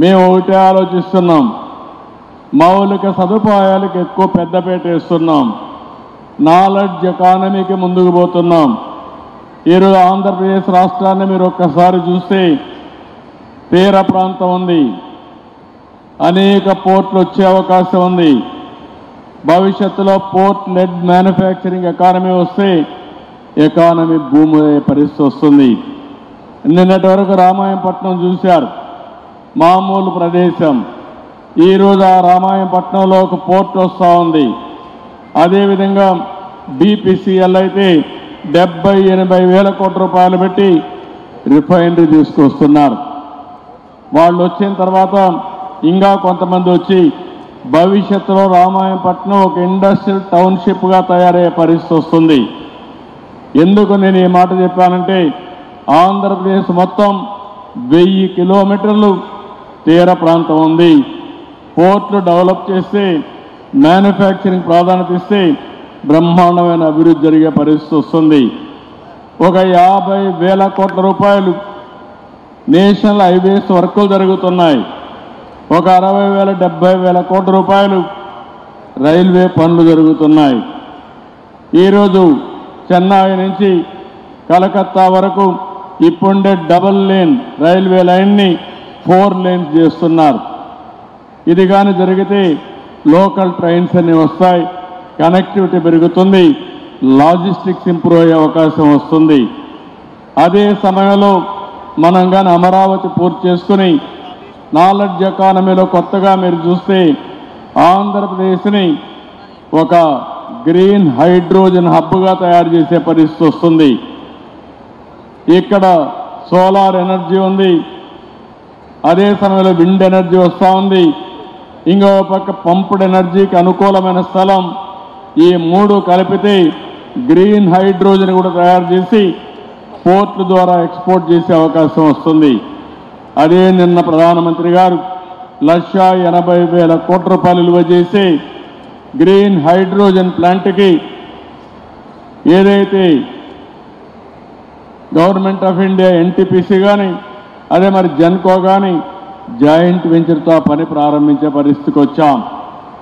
మేము ఒకటే ఆలోచిస్తున్నాం, మౌలిక సదుపాయాలకు ఎక్కువ పెద్దపీట వేస్తున్నాం, నాలెడ్జ్ ఎకానమీకి ముందుకు పోతున్నాం. ఈరోజు ఆంధ్రప్రదేశ్ రాష్ట్రాన్ని మీరు ఒక్కసారి చూస్తే తీర ప్రాంతం ఉంది, అనేక పోర్ట్లు వచ్చే అవకాశం ఉంది. భవిష్యత్తులో పోర్ట్ లెడ్ మ్యానుఫ్యాక్చరింగ్ ఎకానమీ వస్తే ఎకానమీ భూమి పరిస్థితి వస్తుంది. నిన్నటి వరకు రామాయంపట్నం చూశారు, మామూలు ప్రదేశం. ఈరోజు ఆ రామాయంపట్నంలో ఒక పోర్ట్ వస్తూ ఉంది. అదేవిధంగా బీపీసీఎల్ అయితే 70-80 వేల కోట్ల రూపాయలు పెట్టి రిఫైనరీ తీసుకొస్తున్నారు. వాళ్ళు వచ్చిన తర్వాత ఇంకా కొంతమంది వచ్చి భవిష్యత్తులో రామాయంపట్నం ఒక ఇండస్ట్రియల్ టౌన్షిప్గా తయారయ్యే పరిస్థితి వస్తుంది. ఎందుకు నేను ఈ మాట చెప్పానంటే, ఆంధ్రప్రదేశ్ మొత్తం 1000 కిలోమీటర్లు తీర ప్రాంతం ఉంది. పోర్ట్లు డెవలప్ చేస్తే, మ్యానుఫ్యాక్చరింగ్ ప్రాధాన్యత ఇస్తే బ్రహ్మాండమైన అభివృద్ధి జరిగే పరిస్థితి వస్తుంది. ఒక 50,000 కోట్ల రూపాయలు నేషనల్ హైవేస్ వర్కులు జరుగుతున్నాయి. ఒక 60,000-70,000 కోట్ల రూపాయలు రైల్వే పనులు జరుగుతున్నాయి. ఈరోజు చెన్నై నుంచి కలకత్తా వరకు ఇప్పుండే డబుల్ లేన్ రైల్వే లైన్ని 4 లేన్స్ చేస్తున్నారు. ఇది కానీ జరిగితే లోకల్ ట్రైన్స్ అన్ని వస్తాయి, కనెక్టివిటీ పెరుగుతుంది, లాజిస్టిక్స్ ఇంప్రూవ్ అయ్యే అవకాశం వస్తుంది. అదే సమయంలో మనం కానీ అమరావతి పూర్తి చేసుకుని నాలెడ్జ్ ఎకానమీలో కొత్తగా మీరు చూస్తే ఆంధ్రప్రదేశ్ని ఒక గ్రీన్ హైడ్రోజన్ హబ్గా తయారు చేసే పరిస్థితి వస్తుంది. ఇక్కడ సోలార్ ఎనర్జీ ఉంది, అదే సమయంలో విండ్ ఎనర్జీ వస్తూ ఉంది, ఇంకో పక్క పంప్డ్ ఎనర్జీకి అనుకూలమైన స్థలం. ఈ 3 కలిపితే గ్రీన్ హైడ్రోజన్ కూడా తయారు చేసి పోర్ట్ల ద్వారా ఎక్స్పోర్ట్ చేసే అవకాశం వస్తుంది. అదే నిన్న ప్రధానమంత్రి గారు 1,80,000 కోట్ల రూపాయలు విలువ చేసి గ్రీన్ హైడ్రోజన్ ప్లాంట్కి ఏదైతే గవర్నమెంట్ ఆఫ్ ఇండియా ఎన్టీపీసీ కానీ అదే మరి జెన్కో కానీ జాయింట్ వెంచర్తో పని ప్రారంభించే పరిస్థితికి వచ్చాం.